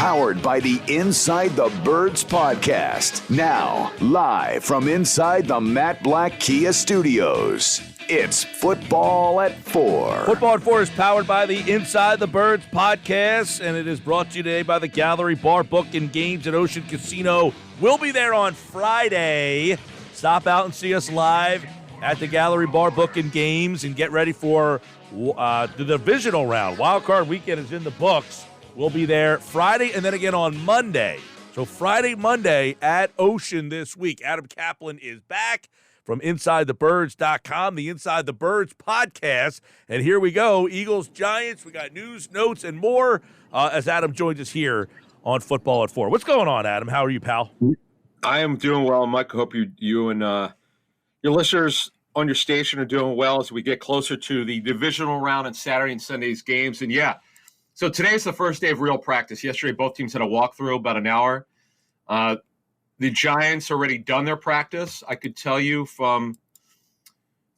powered by the Inside the Birds podcast. Now, live from inside the Matt Black Kia Studios, it's Football at 4. Football at 4 is powered by the Inside the Birds podcast, and it is brought to you today by the Gallery Bar, Book, and Games at Ocean Casino. We'll be there on Friday. Stop out and see us live at the Gallery Bar, Book, and Games, and get ready for the divisional round. Wild Card Weekend is in the books. We'll be there Friday and then again on Monday. So Friday, Monday at Ocean this week. Adam Caplan is back from InsideTheBirds.com, the Inside the Birds podcast. And here we go, Eagles, Giants. We got news, notes, and more as Adam joins us here on Football at 4. What's going on, Adam? How are you, pal? I am doing well, Mike. I hope you and your listeners on your station are doing well as we get closer to the divisional round and Saturday and Sunday's games. And yeah, so today's the first day of real practice. Yesterday, both teams had a walkthrough about an hour. The Giants already done their practice. I could tell you from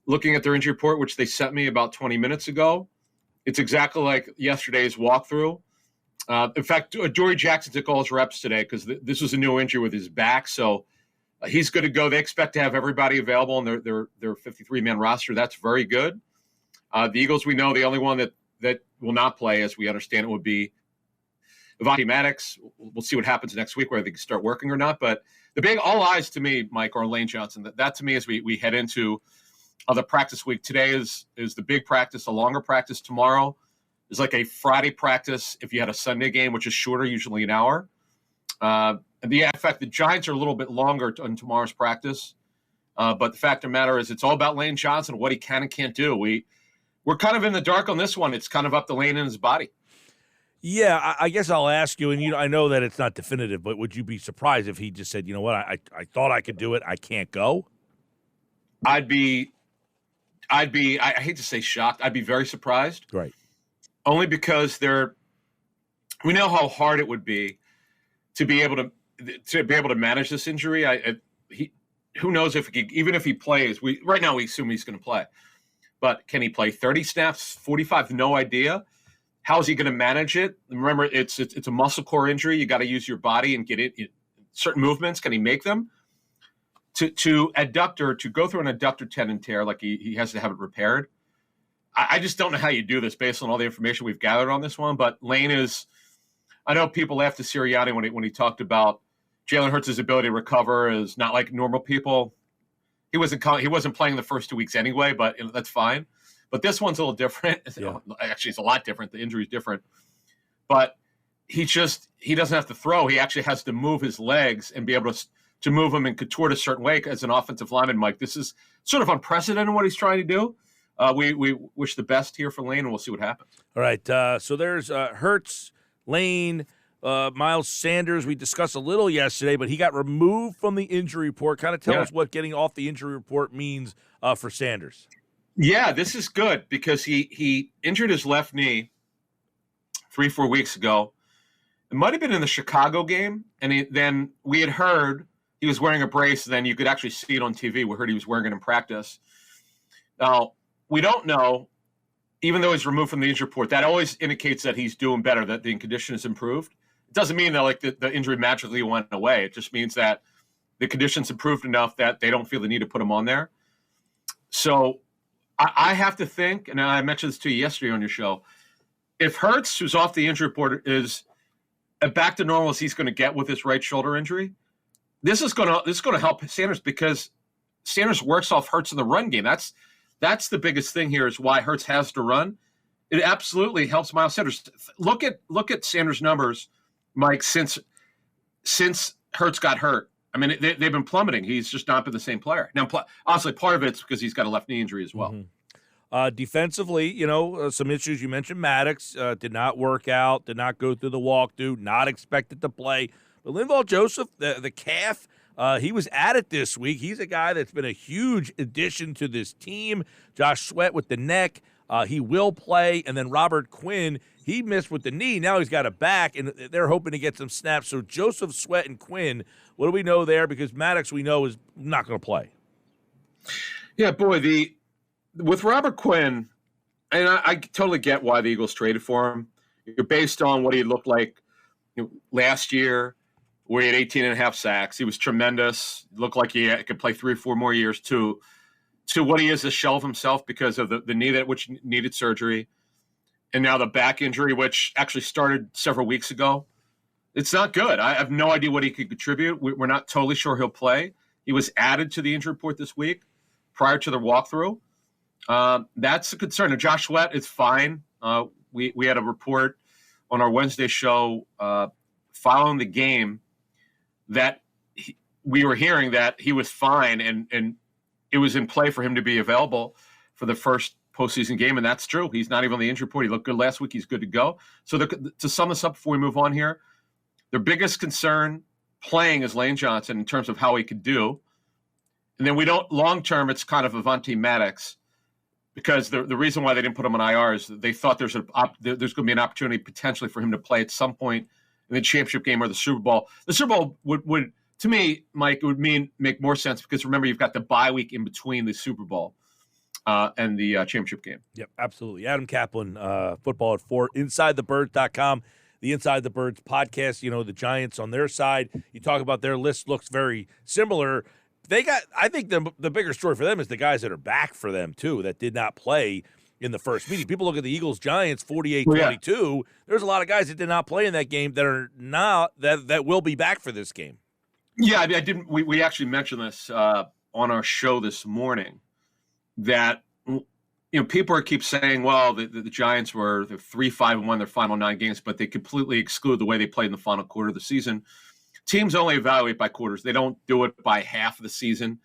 looking at their injury report, which they sent me about 20 minutes ago, it's exactly like yesterday's walkthrough. In fact, Dory Jackson took all his reps today because this was a new injury with his back. So he's good to go. They expect to have everybody available on their 53-man roster. That's very good. The Eagles, we know the only one that will not play, as we understand it, would be Avonte Maddox. We'll see what happens next week, whether they can start working or not. But the big all eyes to me, Mike, are Lane Johnson. That to me, as we head into the practice week. Today is the big practice, a longer practice. Tomorrow is like a Friday practice if you had a Sunday game, which is shorter, usually an hour. In fact, the Giants are a little bit longer on tomorrow's practice. But the fact of the matter is it's all about Lane Johnson, what he can and can't do. We're kind of in the dark on this one. It's kind of up to Lane and his body. Yeah, I guess I'll ask you, and I know that it's not definitive, but would you be surprised if he just said, you know what, I thought I could do it, I can't go? I'd be I hate to say shocked. I'd be very surprised. Right. Only because we know how hard it would be to be able to manage this injury. Who knows if even if he plays, right now we assume he's going to play. But can he play 30 snaps, 45? No idea. How is he going to manage it? Remember, it's a muscle core injury. You got to use your body and get it. Certain movements, can he make them? To go through an adductor tendon tear, like he has to have it repaired. I just don't know how you do this based on all the information we've gathered on this one. But Lane is, I know people laughed at Sirianni when he talked about Jalen Hurts' ability to recover is not like normal people. He wasn't playing the first 2 weeks anyway, but that's fine. But this one's a little different. Yeah. Actually, it's a lot different. The injury is different. But he doesn't have to throw. He actually has to move his legs and be able to move them and contort a certain way as an offensive lineman, Mike. This is sort of unprecedented what he's trying to do. We wish the best here for Lane, and we'll see what happens. All right. So there's Hurts, Lane, Miles Sanders. We discussed a little yesterday, but he got removed from the injury report. Kind of tell us what getting off the injury report means for Sanders. Yeah, this is good because he injured his left knee 3-4 weeks ago. It might have been in the Chicago game, and then we had heard he was wearing a brace, and then you could actually see it on TV. We heard he was wearing it in practice. Now, we don't know, even though he's removed from the injury report, that always indicates that he's doing better, that the condition has improved. It doesn't mean that the injury magically went away. It just means that the condition's improved enough that they don't feel the need to put him on there. So I have to think, and I mentioned this to you yesterday on your show, if Hurts, who's off the injury report, is back to normal as he's going to get with his right shoulder injury, this is going to help Sanders because Sanders works off Hurts in the run game. That's the biggest thing here is why Hurts has to run. It absolutely helps Miles Sanders. Look at Sanders' numbers, Mike, since Hurts got hurt. I mean, they've been plummeting. He's just not been the same player. Now, honestly, part of it's because he's got a left knee injury as well. Mm-hmm. Defensively, some issues. You mentioned Maddox did not work out, did not go through the walkthrough, not expected to play. But Linval Joseph, the calf, he was at it this week. He's a guy that's been a huge addition to this team. Josh Sweat with the neck. He will play. And then Robert Quinn, he missed with the knee. Now he's got a back, and they're hoping to get some snaps. So Joseph, Sweat, and Quinn, what do we know there? Because Maddox, we know, is not going to play. Yeah, boy, with Robert Quinn, and I totally get why the Eagles traded for him. Based on what he looked like last year where he had 18 and a half sacks. He was tremendous. Looked like he could play 3 or 4 more years to what he is, a shell of himself because of the knee which needed surgery. And now the back injury, which actually started several weeks ago. It's not good. I have no idea what he could contribute. We're not totally sure he'll play. He was added to the injury report this week prior to the walkthrough. That's a concern. And Josh Sweat is fine. We had a report on our Wednesday show following the game that we were hearing that he was fine and it was in play for him to be available for the first postseason game, and that's true. He's not even on the injury report. He looked good last week. He's good to go. So to sum this up before we move on here, their biggest concern playing is Lane Johnson in terms of how he could do. And then long-term, it's kind of Avonte Maddox because the reason why they didn't put him on IR is they thought there's going to be an opportunity potentially for him to play at some point in the championship game or the Super Bowl. The Super Bowl would to me, Mike, it would make more sense because remember, you've got the bye week in between the Super Bowl and the championship game. Yep, absolutely. Adam Caplan, Football at 4, InsideTheBirds.com, the Inside the Birds podcast. The Giants on their side, you talk about their list looks very similar. I think the bigger story for them is the guys that are back for them, too, that did not play in the first meeting. People look at the Eagles-Giants 48-22. Yeah. There's a lot of guys that did not play in that game that are now that will be back for this game. Yeah, I didn't. We actually mentioned this on our show this morning that people keep saying, well, the Giants were 3-5-1 their final 9 games, but they completely exclude the way they played in the final quarter of the season. Teams only evaluate by quarters; they don't do it by half of the season.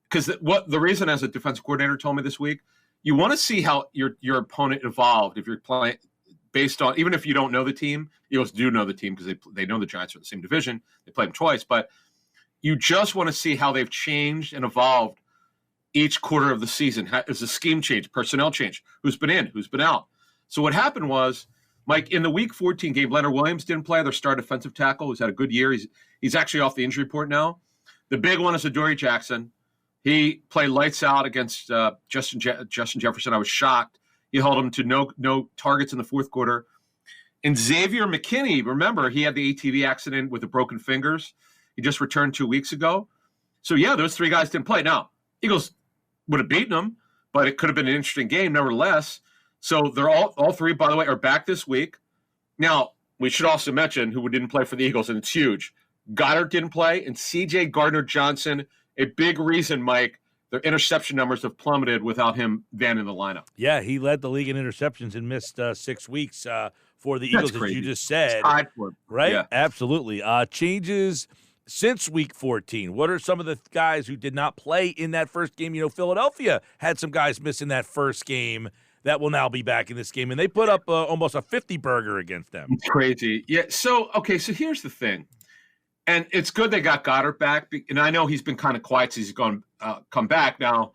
Because the reason, as a defensive coordinator told me this week, you want to see how your opponent evolved if you're playing based on, even if you don't know the team. Eagles do know the team because they know the Giants are in the same division. They played them twice, but you just want to see how they've changed and evolved each quarter of the season. Is the scheme change, personnel change? Who's been in? Who's been out? So what happened was, Mike, in the Week 14 game, Leonard Williams didn't play. Their star defensive tackle. He's had a good year. He's actually off the injury report now. The big one is Adoree Jackson. He played lights out against Justin Jefferson. I was shocked. He held him to no targets in the fourth quarter. And Xavier McKinney, remember, he had the ATV accident with the broken fingers. He just returned 2 weeks ago. So, yeah, those 3 guys didn't play. Now, Eagles would have beaten them, but it could have been an interesting game nevertheless. So they're all 3, by the way, are back this week. Now, we should also mention who didn't play for the Eagles, and it's huge. Goddard didn't play, and C.J. Gardner-Johnson, a big reason, Mike, their interception numbers have plummeted without him then in the lineup. Yeah, he led the league in interceptions and missed 6 weeks for the Eagles, as you just said. Tied for him. Right? Yeah. Absolutely. Changes since Week 14. What are some of the guys who did not play in that first game? Philadelphia had some guys missing that first game that will now be back in this game, and they put up almost a 50-burger against them. It's crazy. Yeah, so here's the thing. And it's good they got Goddard back, and I know he's been kind of quiet since he's come back. Now,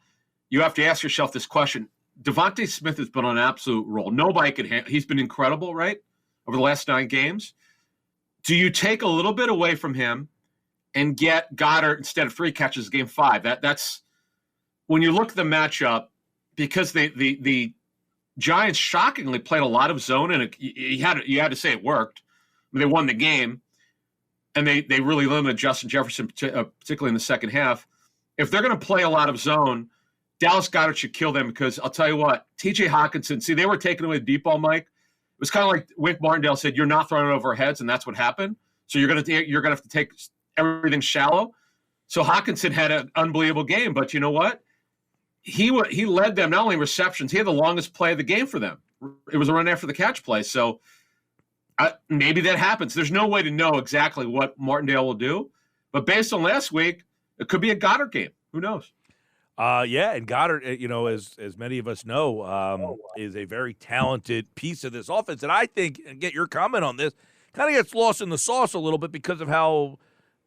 you have to ask yourself this question. Devontae Smith has been on an absolute roll. Nobody can he's been incredible, right, over the last 9 games. Do you take a little bit away from him and get Goddard instead of 3 catches game 5? That's when you look at the matchup, because the Giants shockingly played a lot of zone, and you had to say it worked. I mean, they won the game. And they really limited Justin Jefferson, particularly in the second half. If they're going to play a lot of zone, Dallas Goedert should kill them because I'll tell you what, T.J. Hawkinson, they were taking away the deep ball, Mike. It was kind of like Wink Martindale said, you're not throwing it over our heads, and that's what happened. So you're going to have to take everything shallow. So Hawkinson had an unbelievable game, but you know what? He led them not only in receptions, he had the longest play of the game for them. It was a run after the catch play. So maybe that happens. There's no way to know exactly what Martindale will do, but based on last week, it could be a Goddard game. Who knows? Yeah, and Goddard, as many of us know, is a very talented piece of this offense. And I think, and get your comment on this, kind of gets lost in the sauce a little bit because of how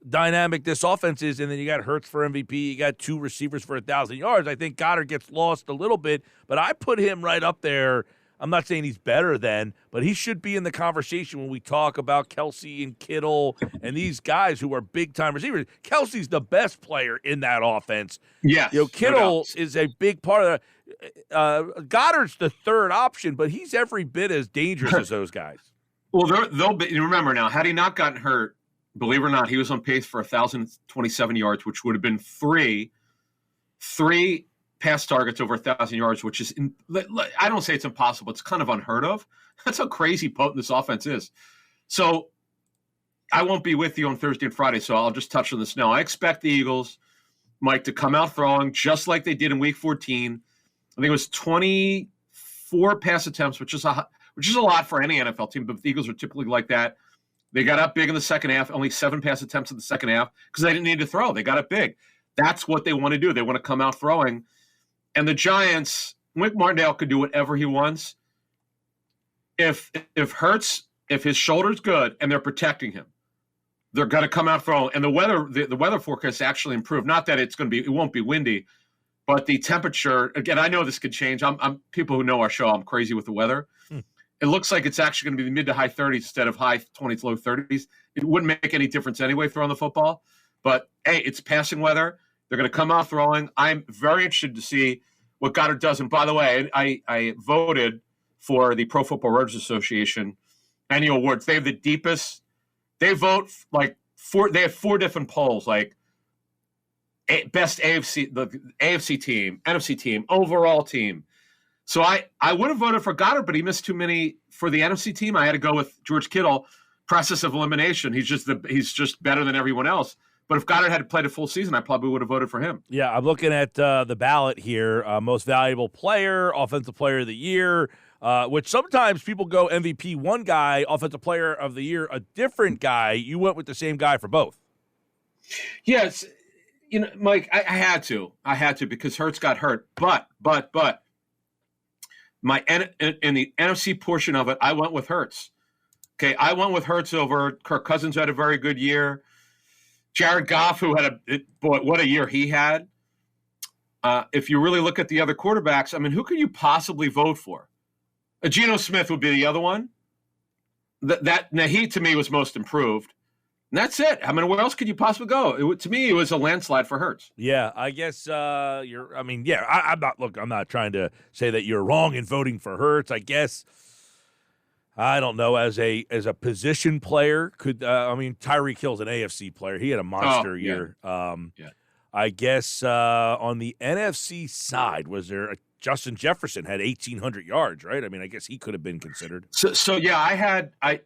dynamic this offense is. And then you got Hurts for MVP. You got 2 receivers for 1,000 yards. I think Goddard gets lost a little bit, but I put him right up there. I'm not saying he's better than, but he should be in the conversation when we talk about Kelsey and Kittle and these guys who are big-time receivers. Kelsey's the best player in that offense. Yes. Kittle is a big part of Goddard's the third option, but he's every bit as dangerous as those guys. Well, they'll be. Remember now, had he not gotten hurt, believe it or not, he was on pace for 1,027 yards, which would have been three pass targets over 1,000 yards, which is, I don't say it's impossible. It's kind of unheard of. That's how crazy potent this offense is. So I won't be with you on Thursday and Friday, so I'll just touch on this now. I expect the Eagles, Mike, to come out throwing just like they did in Week 14. I think it was 24 pass attempts, which is a lot for any NFL team, but the Eagles are typically like that. They got up big in the second half, only 7 pass attempts in the second half because they didn't need to throw. They got up big. That's what they want to do. They want to come out throwing. And the Giants, Wink Martindale could do whatever he wants. If his shoulder's good and they're protecting him, they're going to come out throwing. And the weather forecast actually improved. Not that it won't be windy, but the temperature, again, I know this could change. I'm people who know our show, I'm crazy with the weather. It looks like it's actually going to be the mid to high 30s instead of high 20s, low 30s. It wouldn't make any difference anyway throwing the football. But, hey, it's passing weather. They're going to come out throwing. I'm very interested to see what Goddard does. And, by the way, I voted for the Pro Football Writers Association annual awards. They have the deepest – they vote like they have 4 different polls, like best AFC, the AFC team, NFC team, overall team. So I would have voted for Goddard, but he missed too many for the NFC team. I had to go with George Kittle. Process of elimination. He's just better than everyone else. But if Goddard had played a full season, I probably would have voted for him. Yeah, I'm looking at the ballot here. Most valuable player, offensive player of the year, which sometimes people go MVP one guy, offensive player of the year a different guy. You went with the same guy for both. Yes, Mike, I had to because Hurts got hurt. But my in the NFC portion of it, I went with Hurts. Okay, I went with Hurts over Kirk Cousins, who had a very good year. Jared Goff, who had what a year he had. If you really look at the other quarterbacks, I mean, who could you possibly vote for? Geno Smith would be the other one. He, to me, was most improved. And that's it. I mean, where else could you possibly go? To me, it was a landslide for Hurts. Yeah, I guess I'm not trying to say that you're wrong in voting for Hurts. I guess, I don't know, as a position player, Tyreek Hill's an AFC player. He had a monster year. I guess on the NFC side, was there Justin Jefferson had 1,800 yards, right? I mean, I guess he could have been considered. So yeah, I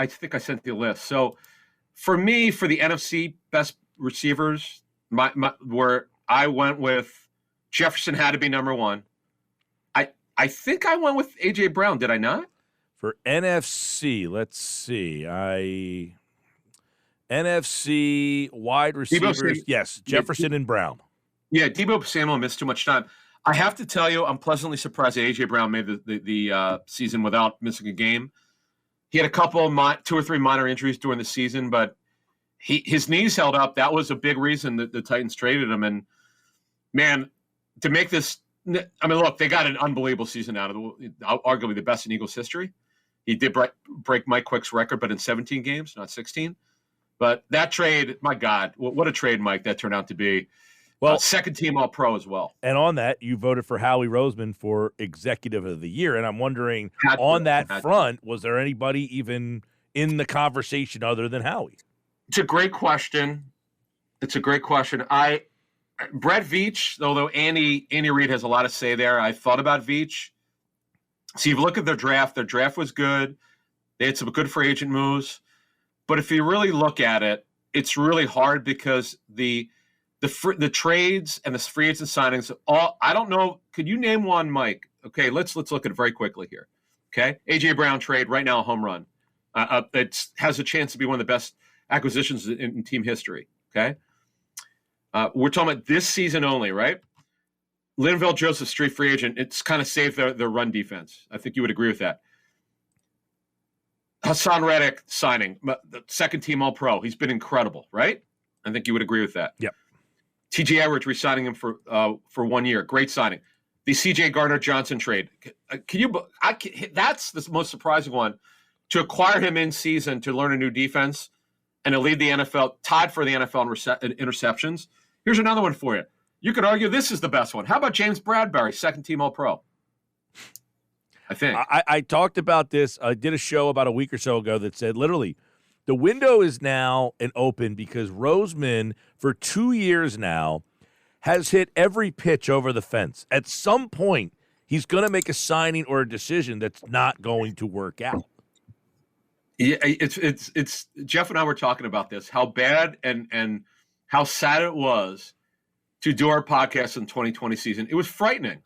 think I sent the list. So for me, for the NFC best receivers, where I went with Jefferson had to be number one. I think I went with A.J. Brown. Did I not? For NFC, let's see. NFC wide receivers, yes, Jefferson and Brown. Yeah, Deebo Samuel missed too much time. I have to tell you, I'm pleasantly surprised that A.J. Brown made the season without missing a game. He had a couple of 2 or 3 minor injuries during the season, but his knees held up. That was a big reason that the Titans traded him. And, man, to make this – I mean, look, they got an unbelievable season out of arguably the best in Eagles history. He did break Mike Quick's record, but in 17 games, not 16. But that trade, my God, what a trade, Mike, that turned out to be. Well, second team All-Pro as well. And on that, you voted for Howie Roseman for Executive of the Year. And I'm wondering, on that front, was there anybody even in the conversation other than Howie? It's a great question. Brett Veach, although Andy Reid has a lot to say there, I thought about Veach. So you look at their draft was good. They had some good free agent moves. But if you really look at it, it's really hard because the trades and the free agent signings, I don't know. Could you name one, Mike? Okay, let's look at it very quickly here. Okay, A.J. Brown trade right now, a home run. It has a chance to be one of the best acquisitions in team history. Okay, we're talking about this season only, right? Linval Joseph, street free agent. It's kind of saved their run defense. I think you would agree with that. Hassan Reddick signing, the second team All-Pro. He's been incredible, right? I think you would agree with that. Yep. T.J. Edwards re-signing him for 1 year. Great signing. The C.J. Gardner-Johnson trade. That's the most surprising one. To acquire him in season to learn a new defense and to lead the NFL, tied for the NFL in interceptions. Here's another one for you. You could argue this is the best one. How about James Bradbury, second team All-Pro? I think. I talked about this. I did a show about a week or so ago that said literally the window is now open because Roseman for 2 years now has hit every pitch over the fence. At some point, he's going to make a signing or a decision that's not going to work out. Yeah, it's Jeff and I were talking about this, how bad and how sad it was to do our podcast in 2020 season. It was frightening.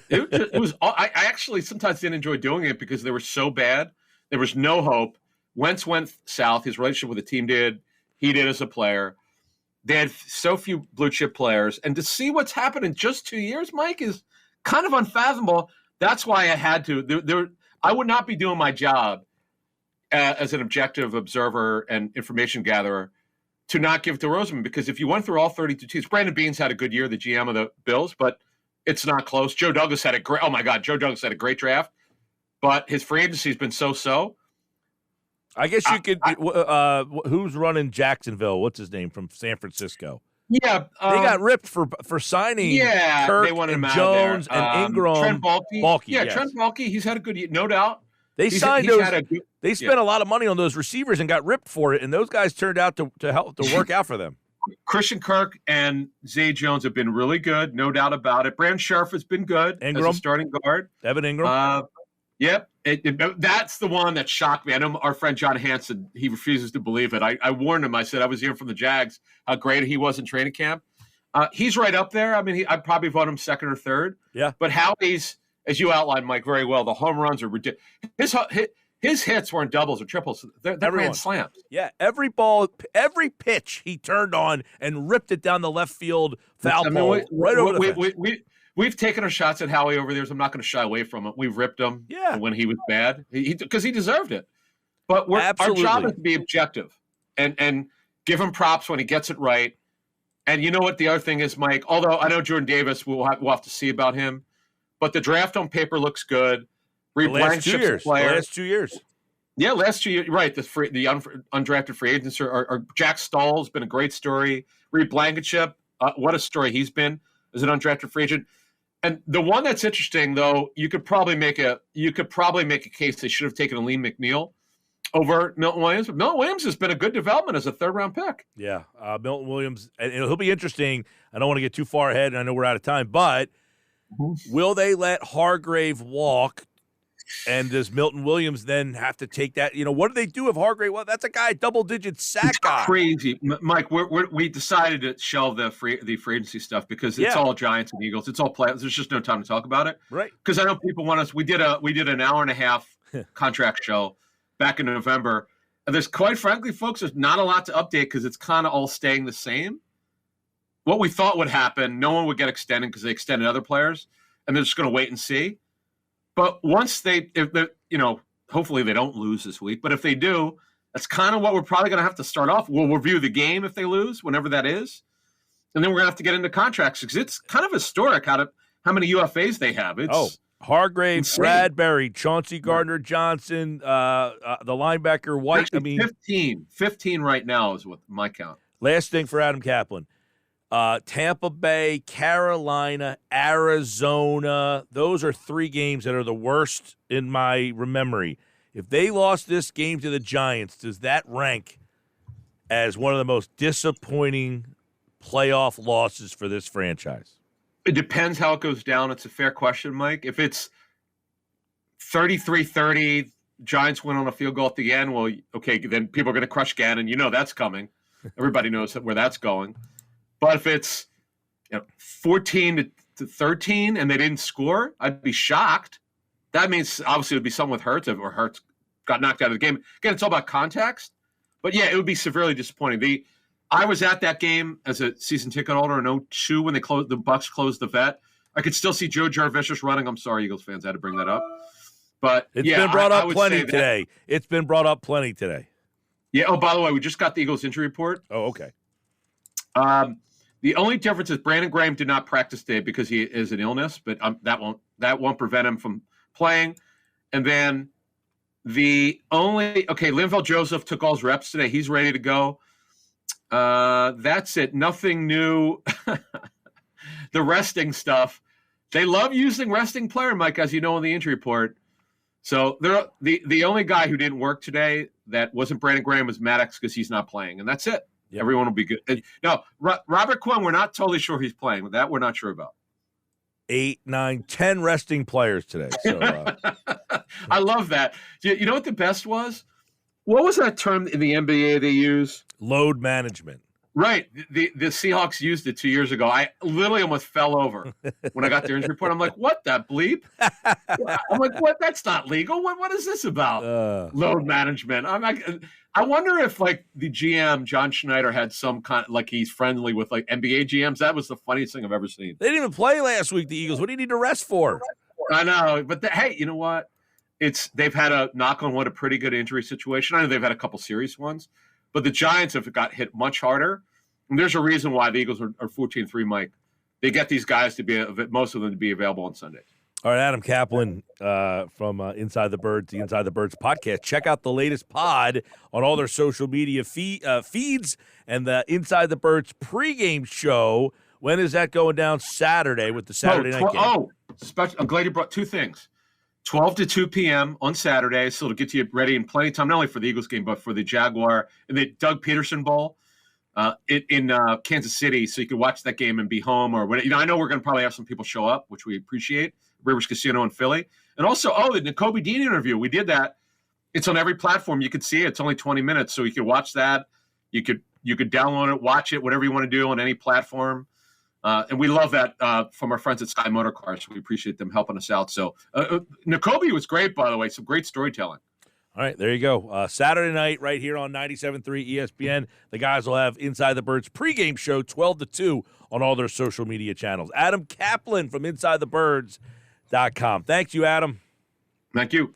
It was. I actually sometimes didn't enjoy doing it because they were so bad. There was no hope. Wentz went south. His relationship with the team did. He did as a player. They had so few blue chip players, and to see what's happened in just 2 years, Mike, is kind of unfathomable. That's why I had to. I would not be doing my job as an objective observer and information gatherer to not give to Roseman, because if you went through all 32 teams, Brandon Beane's had a good year, the GM of the Bills, but it's not close. Joe Douglas had a great draft, but his free agency has been so-so. I guess you could. Who's running Jacksonville? What's his name from San Francisco? Yeah, they got ripped for signing. Kirk they wanted and him Jones out there. and Ingram. Trent Baalke. Yes. Trent Baalke. He's had a good year, no doubt. They signed those. They spent a lot of money on those receivers and got ripped for it, and those guys turned out to work out for them. Christian Kirk and Zay Jones have been really good, no doubt about it. Brandon Scherf has been good as a starting guard. Evan Ingram. Yep. That's the one that shocked me. I know our friend John Hansen, he refuses to believe it. I warned him. I said I was hearing from the Jags how great he was in training camp. He's right up there. I mean, I'd probably vote him second or third. Yeah. But Howie's, as you outlined, Mike, very well, the home runs are ridiculous. His hits weren't doubles or triples. They're grand slams. Yeah, every ball, every pitch he turned on and ripped it down the left field foul pole right over the fence. We've taken our shots at Howie over the years. I'm not going to shy away from it. We've ripped him when he was bad because he deserved it. But our job is to be objective and give him props when he gets it right. And you know what the other thing is, Mike? Although I know Jordan Davis, we'll have to see about him. But the draft on paper looks good. The last 2 years. Yeah, last 2 years. Right. The undrafted free agents are Jack Stahl's been a great story. Reed Blankenship, what a story he's been as an undrafted free agent. And the one that's interesting, though, you could probably make a case they should have taken Aleem McNeil over Milton Williams. But Milton Williams has been a good development as a third-round pick. Yeah, Milton Williams, and he'll be interesting. I don't want to get too far ahead, and I know we're out of time, but will they let Hargrave walk? And does Milton Williams then have to take that? You know, what do they do if Hargrave? Well, that's a guy, double-digit sack guy. Crazy, Mike. We decided to shelve the free agency stuff because it's all Giants and Eagles. It's all playoffs. There's just no time to talk about it, right? Because I know people want us. We did an hour and a half contract show back in November. And there's, quite frankly, folks, there's not a lot to update because it's kind of all staying the same. What we thought would happen, no one would get extended because they extended other players, and they're just going to wait and see. But once hopefully they don't lose this week. But if they do, that's kind of what we're probably going to have to start off. We'll review the game if they lose, whenever that is. And then we're going to have to get into contracts because it's kind of historic how many UFAs they have. Hargrave, insane. Bradbury, Chauncey Gardner-Johnson, the linebacker White. Actually, 15 right now is what my count. Last thing for Adam Caplan. Tampa Bay, Carolina, Arizona. Those are 3 games that are the worst in my memory. If they lost this game to the Giants, does that rank as one of the most disappointing playoff losses for this franchise? It depends how it goes down. It's a fair question, Mike. If it's 33-30, Giants win on a field goal at the end, well, okay, then people are going to crush Gannon. You know that's coming. Everybody knows where that's going. But if it's 14-13 and they didn't score, I'd be shocked. That means obviously it would be someone with Hurts, or Hurts got knocked out of the game. Again, it's all about context. But yeah, it would be severely disappointing. I was at that game as a season ticket holder in 2002 when the Bucks closed the vet. I could still see Joe Jarvicius running. I'm sorry, Eagles fans, I had to bring that up. But it's been brought up plenty today. It's been brought up plenty today. Yeah. Oh, by the way, we just got the Eagles injury report. Oh, okay. The only difference is Brandon Graham did not practice today because he is an illness, but that won't prevent him from playing. And then Linval Joseph took all his reps today. He's ready to go. That's it. Nothing new. The resting stuff. They love using resting player, Mike, as you know in the injury report. So the only guy who didn't work today that wasn't Brandon Graham was Maddox because he's not playing, and that's it. Yep. Everyone will be good. No, Robert Quinn, we're not totally sure he's playing. That we're not sure about. 8, 9, 10 resting players today. So I love that. You know what the best was? What was that term in the NBA they use? Load management. Right. The Seahawks used it 2 years ago. I literally almost fell over when I got their injury report. I'm like, what, that bleep? I'm like, what? That's not legal. What is this about? Load management. I'm like, I wonder if like the GM, John Schneider, had some kind like he's friendly with like NBA GMs. That was the funniest thing I've ever seen. They didn't even play last week, the Eagles. What do you need to rest for? I know. But hey, you know what? They've had a knock on wood, a pretty good injury situation. I know they've had a couple serious ones. But the Giants have got hit much harder. And there's a reason why the Eagles are 14-3, Mike. They get these guys to be, most of them to be available on Sundays. All right, Adam Caplan from Inside the Birds, the Inside the Birds podcast. Check out the latest pod on all their social media feeds and the Inside the Birds pregame show. When is that going down? Saturday with the Saturday night game. I'm glad you brought two things. 12 to 2 p.m. on Saturday, so it'll get you ready in plenty of time, not only for the Eagles game, but for the Jaguar and the Doug Peterson Bowl in Kansas City, so you can watch that game and be home. Or I know we're going to probably have some people show up, which we appreciate. Rivers Casino in Philly. And also, the Nakobe Dean interview. We did that. It's on every platform. You could see it. It's only 20 minutes, so you could watch that. You could download it, watch it, whatever you want to do on any platform. And we love that from our friends at Sky Motor Cars. We appreciate them helping us out. So Nakobe was great, by the way. Some great storytelling. All right, there you go. Saturday night right here on 97.3 ESPN. The guys will have Inside the Birds pregame show 12 to 2 on all their social media channels. Adam Caplan from InsideTheBirds.com. Thank you, Adam. Thank you.